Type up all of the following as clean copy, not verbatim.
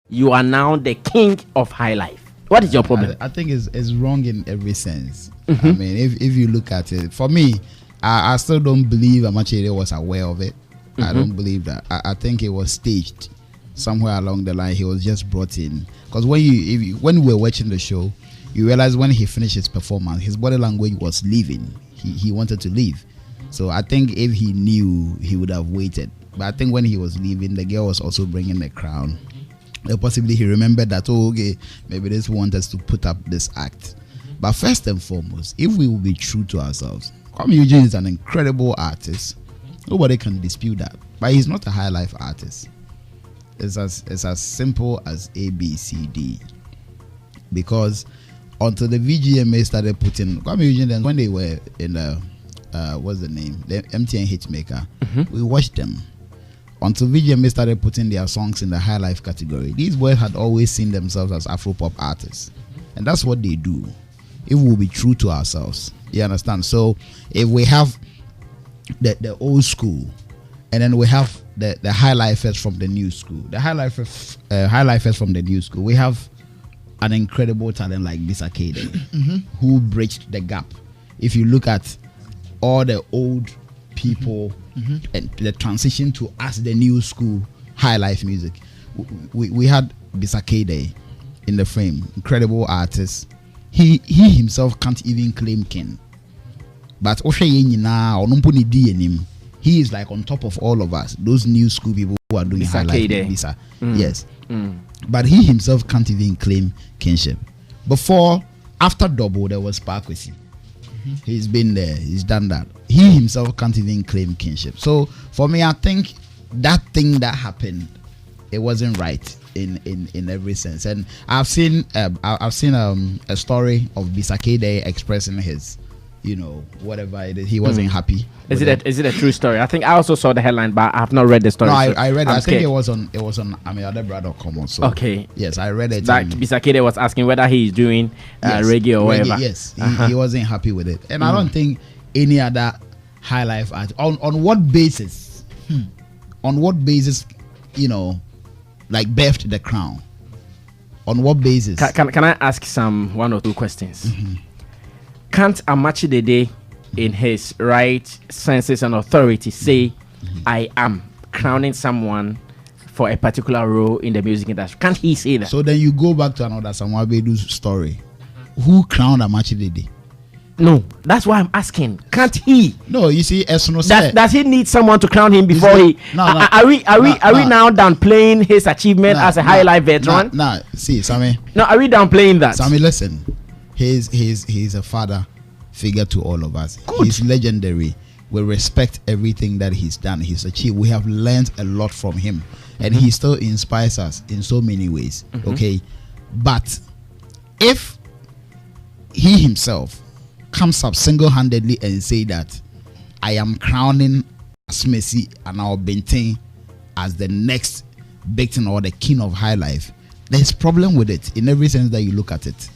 you are now the king of high life. What is your problem? I think it's wrong in every sense. I mean, if you look at it, for me, I still don't believe Amachide was aware of it. I don't believe that. I think it was staged somewhere along the line. He was just brought in because when we were watching the show, you realize when he finished his performance, his body language was leaving. He wanted to leave. So I think if he knew, he would have waited. But I think when he was leaving, the girl was also bringing the crown. Possibly he remembered that, oh, okay, maybe this want us to put up this act. But first and foremost, if we will be true to ourselves, Kwami Eugene is an incredible artist. Nobody can dispute that. But he's not a high life artist. It's as simple as A, B, C, D. Because until the VGMA started putting Kwami Eugene, when they were in the what's the name? The MTN Hitmaker, we watched them. Until VGMA started putting their songs in the high life category, these boys had always seen themselves as Afro-pop artists. And that's what they do. If we'll be true to ourselves. You understand? So if we have the old school, and then we have the high lifers from the new school. The high lifers from the new school, we have an incredible talent like Bisa Kade, who bridged the gap. If you look at all the old people and the transition to us, the new school high life music, we had Bisa Kade in the frame, incredible artist. He himself can't even claim king, but he is like on top of all of us, those new school people who are doing high life Bisa. Yes. But he himself can't even claim kingship. After Double, there was Parkwesi. He's been there, he's done that. He himself can't even claim kingship. So for me, I think that thing that happened, it wasn't right in every sense. And I've seen a story of Bisa Kade expressing his, whatever it is, he wasn't happy. Is it a true story? I think I also saw the headline, but I have not read the story. No, I read it. I think it was on amiadebra.com also. Okay. Yes, I read it. Like Bisa Kade was asking whether he's doing reggae or whatever. Yes, he wasn't happy with it. And I don't think any other high life art on what basis? On what basis, like birthed the crown? On what basis? Can I ask some one or two questions? Can't Amachide in his right senses and authority say, I am crowning someone for a particular role in the music industry? Can't he say that? So then you go back to Arnold Asamoah Baidoo's story. Who crowned Amachide? No, that's why I'm asking. Can't he? No, you see, does he need someone to crown him before he? Are we now downplaying his achievement as a high life veteran? See, Sammy. No, are we downplaying that? Sammy, listen. He's a father figure to all of us. Good. He's legendary. We respect everything that he's done, he's achieved. We have learned a lot from him, and he still inspires us in so many ways. Okay, but if he himself comes up single-handedly and say that I am crowning Asmesi and our Benten as the next big thing or the king of high life, there's problem with it in every sense that you look at it.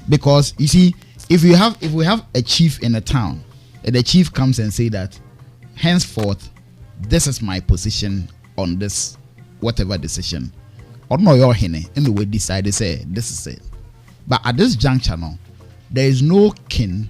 Because you see, if we have a chief in a town, and the chief comes and say that henceforth this is my position on this whatever decision, or no, your hene anyway decide to say this is it. But at this juncture now, there is no king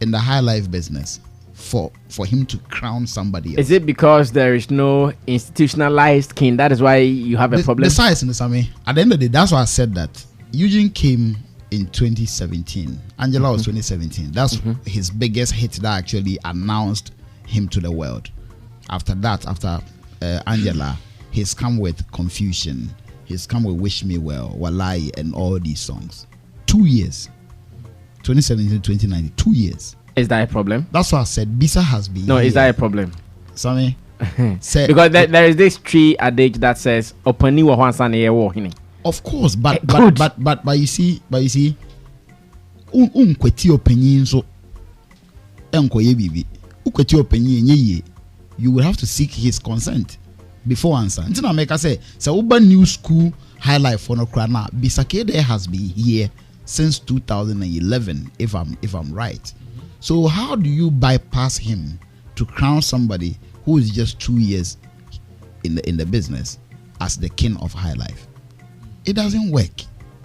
in the high life business for him to crown somebody else. Is it because there is no institutionalized king? That is why you have a problem. Besides, at the end of the day, that's why I said that Eugene came in 2017. Angela was 2017. That's his biggest hit that actually announced him to the world. After that, after Angela, he's come with Confusion. He's come with Wish Me Well, Walai, and all these songs. 2 years. 2017, 2019, 2 years. Is that a problem? That's what I said. Bisa has been. No, is that a problem? Sammy? Because there is this tree adage that says, "Openi wa hansane wo hini." Of course, but you see, kweti opinion so enkoye bibi. Ukweti opinion ye, you will have to seek his consent before answer. Until I make say uba new school high life for no krana. Bisa Kade has been here since 2011, if I'm right. So how do you bypass him to crown somebody who is just 2 years in the business as the king of high life? It doesn't work.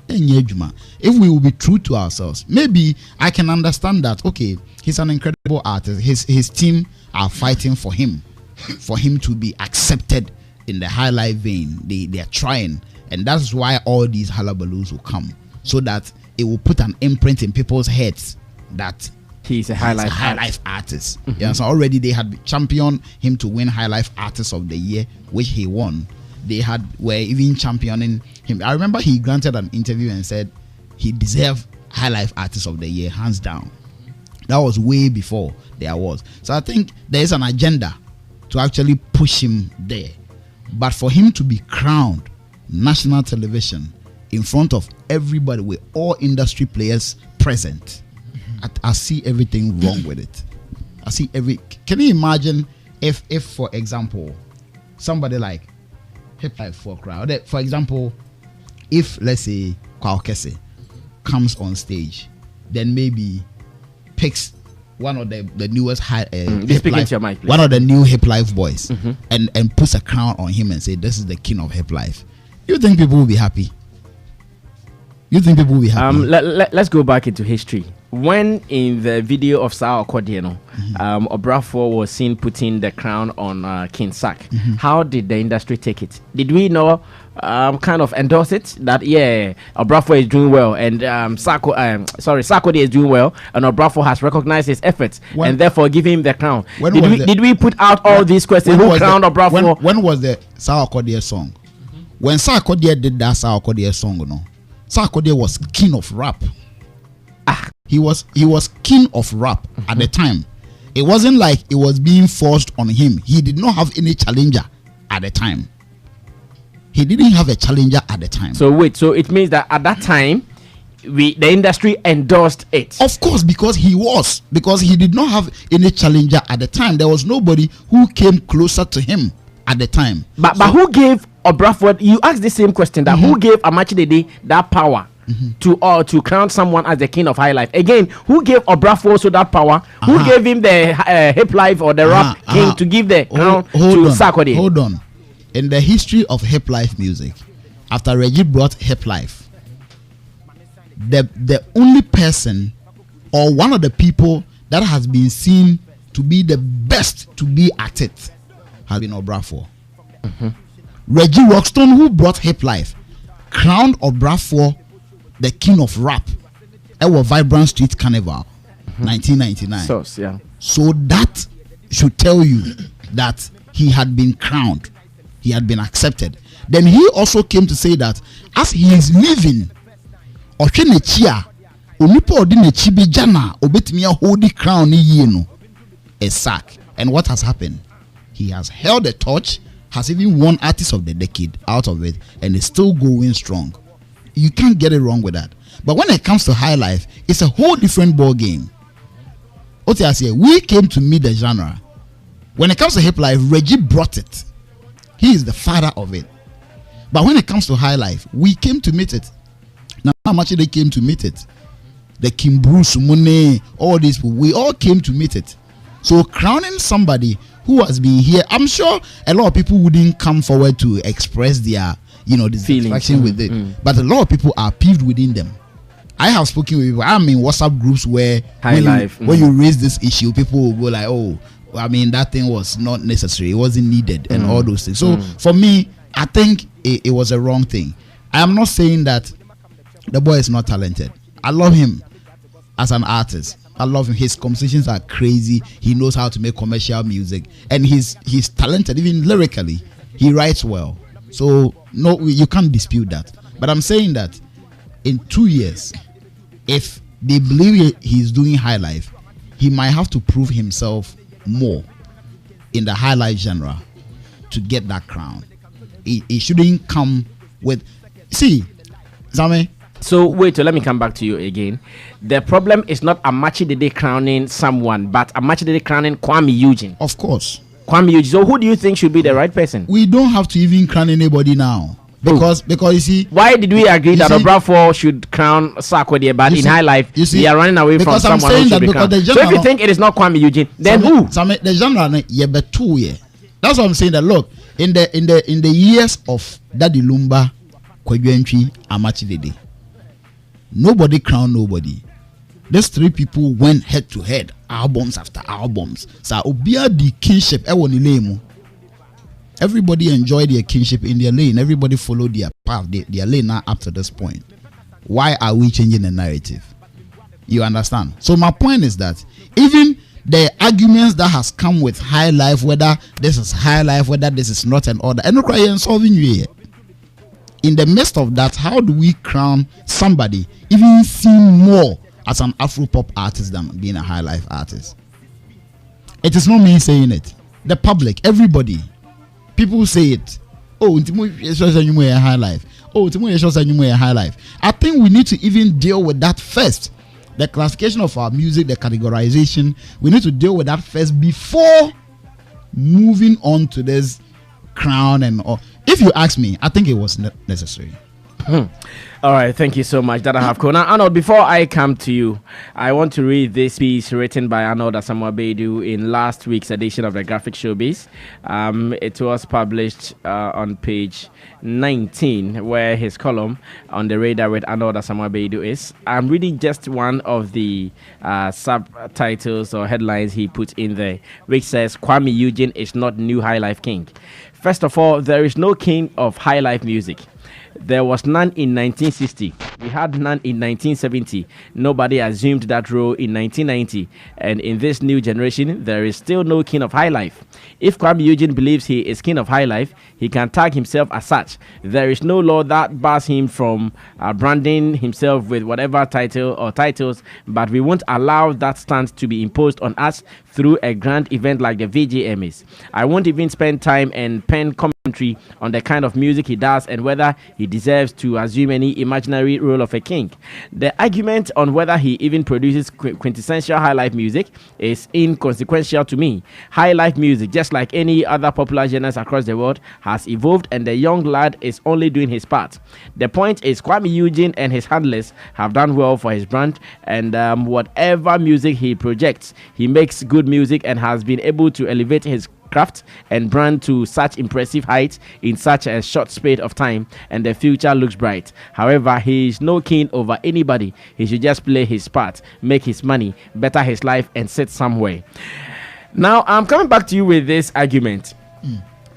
If we will be true to ourselves, maybe I can understand that. Okay, he's an incredible artist. His team are fighting for him to be accepted in the Highlife vein. They are trying, and that's why all these hullabaloos will come, so that it will put an imprint in people's heads that he's a Highlife artist. Yeah, so already they had championed him to win Highlife Artist of the Year, which he won. They were even championing him. I remember he granted an interview and said he deserved Highlife Artist of the Year, hands down. That was way before the awards. So I think there is an agenda to actually push him there. But for him to be crowned national television in front of everybody with all industry players present, I see everything wrong with it. Can you imagine if for example, somebody like Highlife for crowd, for example, if let's say Kwakese comes on stage, then maybe picks one of the newest one of the new Highlife boys, and puts a crown on him and say this is the king of Highlife. You think people will be happy? Let's go back into history. When in the video of Sao Okodia, Obrafour was seen putting the crown on King Sak. How did the industry take it? Did we know kind of endorse it that Obrafour is doing well and Sarkodie is doing well and Obrafour has recognized his efforts and therefore give him the crown? Did we put out all these questions? Who crowned Obrafour? When was the Sao Okodia song? When Sarkodie did that Sao Okodia song, Sarkodie was king of rap. He was king of rap at the time. It wasn't like it was being forced on him. He did not have any challenger at the time. He didn't have a challenger at the time. So it means that at that time, the industry endorsed it. Of course, because he did not have any challenger at the time. There was nobody who came closer to him at the time. But who gave Obrafour? You asked the same question that who gave Amachidede that power? To crown someone as the king of Highlife. Again, who gave Obrafour also that power? Who gave him the Highlife or the rap king to give the crown to Sarkodie? Hold on. In the history of Highlife music, after Reggie brought Highlife, the only person or one of the people that has been seen to be the best to be at it has been Obrafour. Reggie Rockstone, who brought Highlife, crowned Obrafour the king of rap. Our Vibrant Street Carnival, 1999. So that should tell you that he had been crowned, he had been accepted. Then he also came to say that as he is living, a sack. And what has happened? He has held the torch, has even won Artist of the Decade out of it, and is still going strong. You can't get it wrong with that. But when it comes to Highlife, it's a whole different ball game. We came to meet the genre. When it comes to Highlife, Reggie brought it. He is the father of it. But when it comes to Highlife, we came to meet it. Now, how much they came to meet it? The Kim Bruce, Monet, all these people, we all came to meet it. So crowning somebody who has been here, I'm sure a lot of people wouldn't come forward to express their dissatisfaction with it. But a lot of people are peeved within them. I have spoken with people. I'm in WhatsApp groups where when you raise this issue, people will go like, oh, I mean, that thing was not necessary. It wasn't needed and all those things. So for me, I think it was a wrong thing. I am not saying that the boy is not talented. I love him as an artist. I love him. His compositions are crazy. He knows how to make commercial music. And he's talented, even lyrically. He writes well. So no, you can't dispute that. But I'm saying that in 2 years, if they believe he's doing Highlife, he might have to prove himself more in the Highlife genre to get that crown. It shouldn't come with Zame. So wait, let me come back to you again. The problem is not Amachidede crowning someone, but Amachidede crowning Kuami Eugene. Of course. Kuami Eugene. So who do you think should be the right person? We don't have to even crown anybody now. Because you see, why did we agree that Obrafour should crown Sarkodie, but in Highlife we are running away from someone who should be crowned? So if you think it is not Kuami Eugene, then who? The genre, that's what I'm saying. That look, in the years of Daddy Lumba Kwadwentwi, Amachidede. Nobody crowned nobody. These three people went head to head, albums after albums. So obia the kinship ewonilemu. Everybody enjoyed their kinship in their lane. Everybody followed their path, their lane now up to this point. Why are we changing the narrative? You understand? So my point is that even the arguments that has come with Highlife, whether this is Highlife, whether this is not an order, and no solving you here. In the midst of that, how do we crown somebody even seen more as an Afro-pop artist than being a Highlife artist? It is not me saying it. The public, everybody, people say it. Oh, Highlife. Oh, Highlife. I think we need to even deal with that first. The classification of our music, the categorization, we need to deal with that first before moving on to this crown and all. If you ask me, I think it was necessary. All right, thank you so much, Dada hafco. Now, Arnold, before I come to you, I want to read this piece written by Arnold Asamoah Baidoo in last week's edition of the Graphic Showbiz. It was published on page 19, where his column on the radar with Arnold Asamoah Baidoo is. I'm reading just one of the subtitles or headlines he put in there, which says, Kwami Eugene is not new Highlife king. First of all, there is no king of Highlife music. There was none in 1960. We had none in 1970. Nobody assumed that role in 1990. And in this new generation, there is still no king of Highlife. If Kwami Eugene believes he is king of Highlife, he can tag himself as such. There is no law that bars him from branding himself with whatever title or titles, but we won't allow that stance to be imposed on us through a grand event like the VGMAs. I won't even spend time and pen commentary on the kind of music he does and whether he deserves to assume any imaginary role of a king. The argument on whether he even produces quintessential Highlife music is inconsequential to me. Highlife music, just like any other popular genres across the world, has evolved, and the young lad is only doing his part. The point is, Kwami Eugene and his handlers have done well for his brand, and whatever music he projects, he makes good music and has been able to elevate his craft and brand to such impressive heights in such a short space of time, and the future looks bright. However, he is no king over anybody. He should just play his part, make his money, better his life, and sit somewhere. Now, I'm coming back to you with this argument.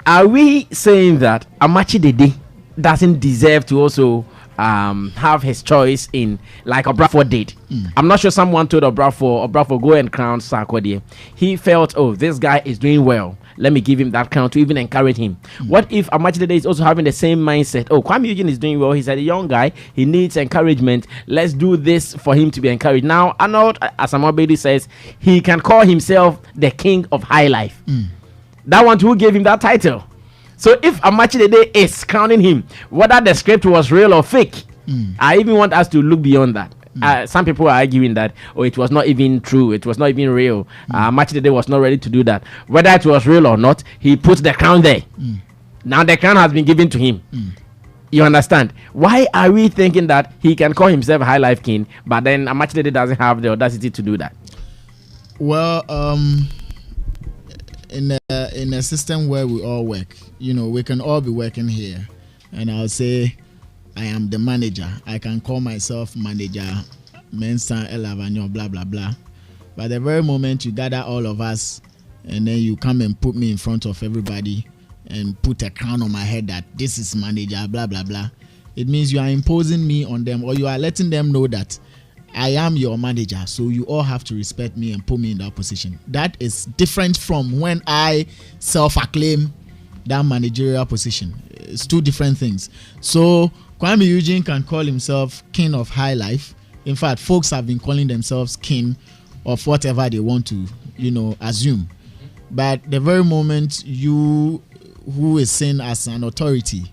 Are we saying that Amachi Dede doesn't deserve to also have his choice in like Obrafo did? I'm not sure someone told Obrafo go and crown Sarkodie. He felt, oh, this guy is doing well, let me give him that crown to even encourage him. What if Amachi Dede is also having the same mindset? Oh, Kwami Eugene is doing well, he's a young guy, he needs encouragement, let's do this for him to be encouraged. Now Arnold Asamoah Baidoo says he can call himself the king of Highlife. That one who gave him that title. So if Amachi Dede is crowning him, whether the script was real or fake, I even want us to look beyond that. Some people are arguing that, oh, it was not even true, it was not even real. Amachi Dede was not ready to do that. Whether it was real or not, he put the crown there. Now the crown has been given to him. You understand? Why are we thinking that he can call himself a Highlife king, but then Amachi Dede doesn't have the audacity to do that? Well, in a system where we all work, you know, we can all be working here, and I'll say I am the manager. I can call myself manager Mensah Elavanyo, blah blah blah. But the very moment you gather all of us and then you come and put me in front of everybody and put a crown on my head that this is manager, blah blah blah, it means you are imposing me on them, or you are letting them know that I am your manager, so you all have to respect me and put me in that position. That is different from when I self-acclaim that managerial position. It's two different things. So Kwami Eugene can call himself king of Highlife. In fact, folks have been calling themselves king of whatever they want to, you know, assume. But the very moment you, who is seen as an authority,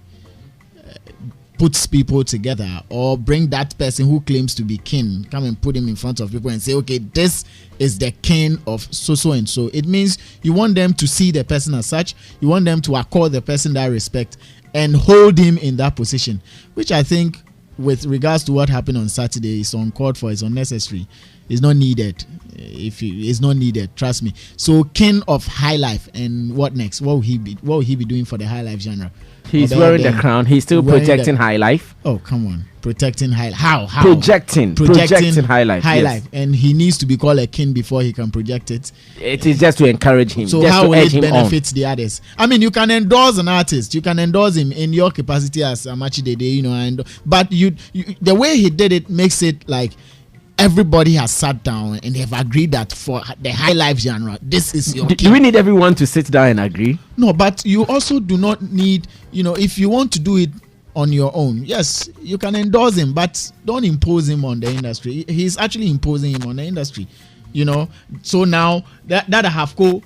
puts people together, or bring that person who claims to be king, come and put him in front of people and say, okay, this is the king of so and so, it means you want them to see the person as such, you want them to accord the person that respect and hold him in that position, which I think with regards to what happened on Saturday is uncalled for, is unnecessary, it's not needed. It's not needed, trust me. So king of Highlife, and what next? What will he be doing for the Highlife genre? He's wearing the crown. He's still projecting Highlife. Oh, come on. Protecting Highlife. How? Projecting Highlife. Highlife. Yes. And he needs to be called a king before he can project it. It is just to encourage him. So just how to will edge it him benefit on. the others? I mean, you can endorse an artist. You can endorse him in your capacity as Amachi Dede, you know. But you, the way he did it makes it like everybody has sat down and they've agreed that for the Highlife genre, this is your king. Do we need everyone to sit down and agree? No, but you also do not need, if you want to do it on your own, yes, you can endorse him, but don't impose him on the industry. He's actually imposing him on the industry, So now that hafco,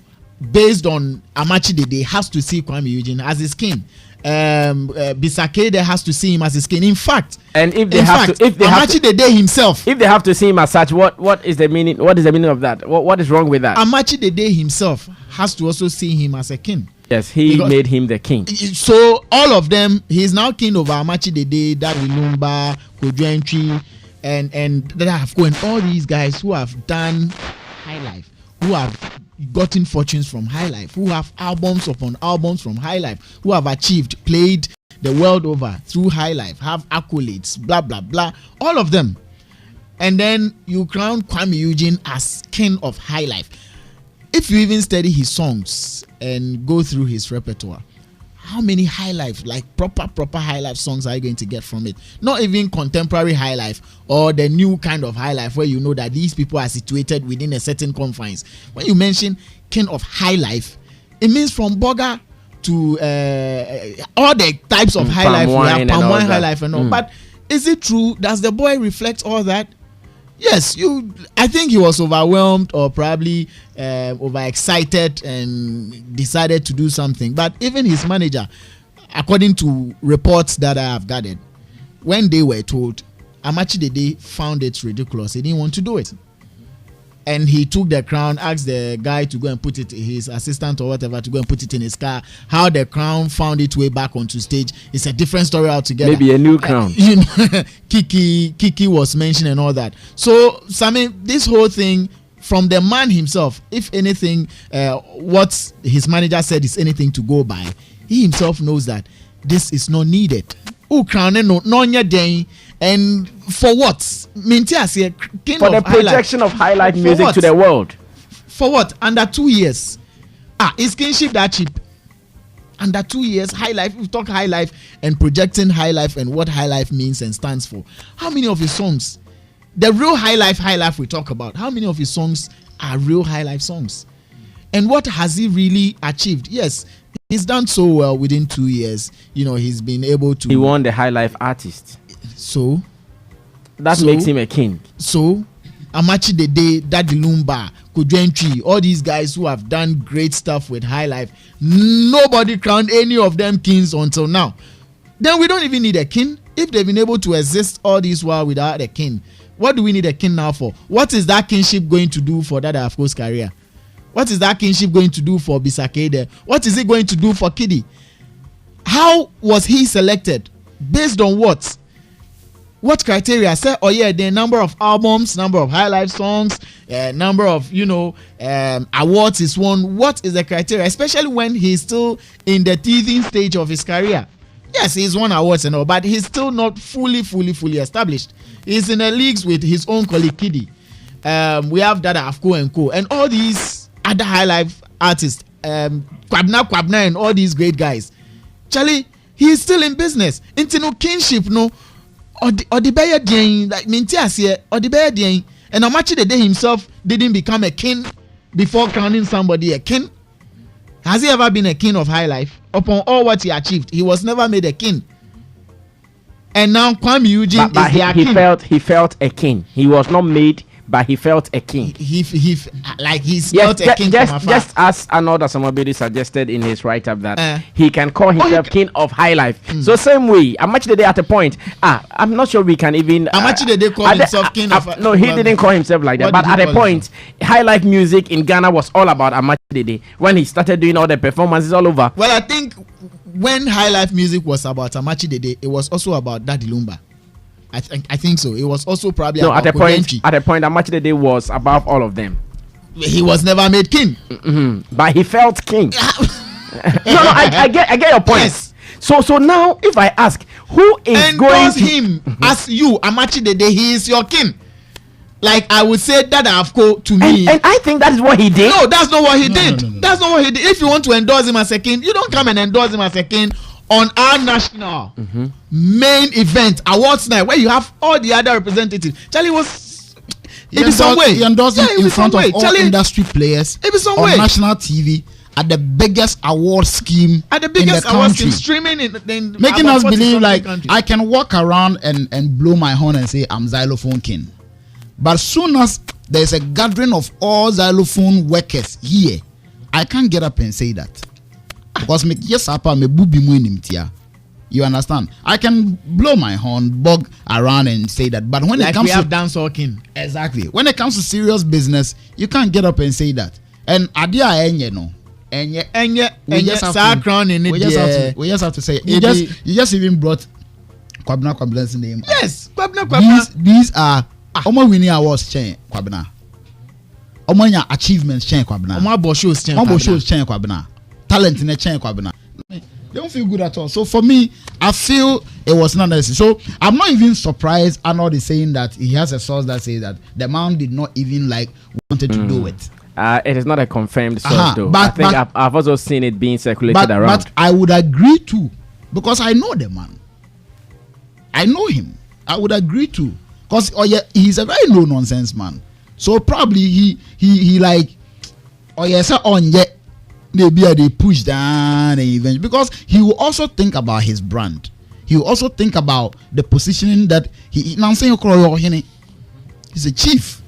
based on Amachi Dede, has to see Kuami Eugene as his king. Bisakede has to see him as his king. In fact, and if Amachi Dede himself, if they have to see him as such, what is the meaning? What is the meaning of that? What is wrong with that? Amachi Dede himself has to also see him as a king. Yes, he made him the king. So all of them, he's now king over Amachi Dede, Daddy Lumba, Dosen'T, and Dada hafco, and all these guys who have done Highlife, who have gotten fortunes from Highlife, who have albums upon albums from Highlife, who have played the world over through Highlife, have accolades, blah blah blah, all of them. And then you crown Kuami Eugene as king of Highlife. If you even study his songs and go through his repertoire, how many Highlife, like proper Highlife songs are you going to get from it? Not even contemporary Highlife or the new kind of Highlife where you know that these people are situated within a certain confines. When you mention king of Highlife, it means from Boga to all the types of Highlife. We have palm wine Highlife and all. But is it true? Does the boy reflect all that? Yes, I think he was overwhelmed or probably overexcited and decided to do something. But even his manager, according to reports that I have gathered, when they were told, Amachi Dede found it ridiculous. He didn't want to do it. And he took the crown, asked the guy to go and put it, his assistant or whatever, to go and put it in his car. How the crown found its way back onto stage is a different story altogether. Maybe a new crown. Kiki was mentioned and all that. So, Sammy, this whole thing from the man himself, if anything, what his manager said is anything to go by, he himself knows that this is not needed. And for what? For the projection of Highlife music to the world. For what? Under 2 years. Is kinship that cheap? Under 2 years, Highlife, we talk Highlife and projecting Highlife and what Highlife means and stands for. How many of his songs, the real Highlife we talk about, how many of his songs are real Highlife songs? And what has he really achieved? Yes, he's done so well within 2 years. He's been able to. He won the Highlife artist. So that makes him a king. So Amachi Dede, Daddy Lumba, Dosen'T, all these guys who have done great stuff with Highlife, nobody crowned any of them kings until now. Then we don't even need a king. If they've been able to exist all this while without a king, what do we need a king now for? What is that kingship going to do for Dada hafco's career? What is that kingship going to do for Bisakede? What is it going to do for Kiddy? How was he selected? Based on what? What criteria? Say, the number of albums, number of Highlife songs, number of awards is won. What is the criteria? Especially when he's still in the teething stage of his career. Yes, he's won awards and all, but he's still not fully established. He's in the leagues with his own colleague Kiddy. We have Dada hafco and co, and all these other Highlife artists, Kwabna and all these great guys. Charlie, he's still in business. Into no kinship, no. Or the bear ding, like Mintias here, or the bear ding. And Amachi Dede himself didn't become a king before crowning somebody a king. Has he ever been a king of Highlife? Upon all what he achieved, he was never made a king. And now Kwami Eugene is their king. He felt a king. He was not made, but he felt a king. He's felt a king from afar. Just as Arnold Asamoah Baidoo suggested in his write-up that he can call himself king of Highlife. So same way, Amachi Dede at a point, I'm not sure we can even. Amachi Dede called himself king of. No, he didn't call himself like that. But at a point, Highlife music in Ghana was all about Amachi Dede when he started doing all the performances all over. Well, I think when Highlife music was about Amachi Dede, it was also about Daddy Lumba. I think so. It was also probably about at a point Amachi Dede was above all of them. He was never made king. But he felt king. No, I get your point. Yes. So now, if I ask, who is going endorse to him as you, Amachi Dede, he is your king. Like I would say that hafco to me. And I think that is what he did. No, that's not what he did. No. That's not what he did. If you want to endorse him as a king, you don't come and endorse him as a king on our national main event, awards night, where you have all the other representatives. Charlie was He endorsed him in front of all industry players on national TV at the biggest award scheme at the biggest in the award country, scheme, streaming in making us believe like countries. I can walk around and blow my horn and say I'm Zylofon King. But soon as there's a gathering of all xylophone workers here, I can't get up and say that. Because me yes apa me bubi mu inimtia. You understand? I can blow my horn, bug around and say that. But when like it comes we have to dancehall king. exactly, when it comes to serious business, you can't get up and say that. And adia enye no. Enye sa crown in it. We just have to say it. You just even brought Kwabna's name. Yes, Kwabna. These are Omo winning awards chain Kwabna. Omo achievements chain Kwabna. Omo shows chain Kwabna. Talent in a chain Kwabna. They don't feel good at all. So for me, I feel it was not necessary. So I'm not even surprised Arnold is saying that he has a source that says that the man did not even wanted to do it. It is not a confirmed source though. I think I've also seen it being circulated around. But I would agree too, because I know the man. I know him. I would agree too, because he's a very no nonsense man. So probably he like maybe they push down and eventually, because he will also think about his brand. He will also think about the positioning that he's a chief,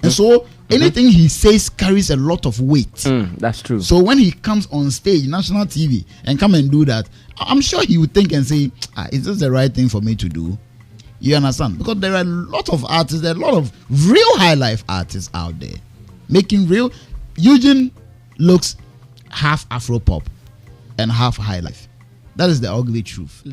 and so anything he says carries a lot of weight. That's true. So when he comes on stage, national TV, and come and do that, I'm sure he would think and say, is this the right thing for me to do? You understand? Because there are a lot of artists, there are a lot of real high life artists out there making real. Eugene looks half Afro pop and half high life. That is the ugly truth.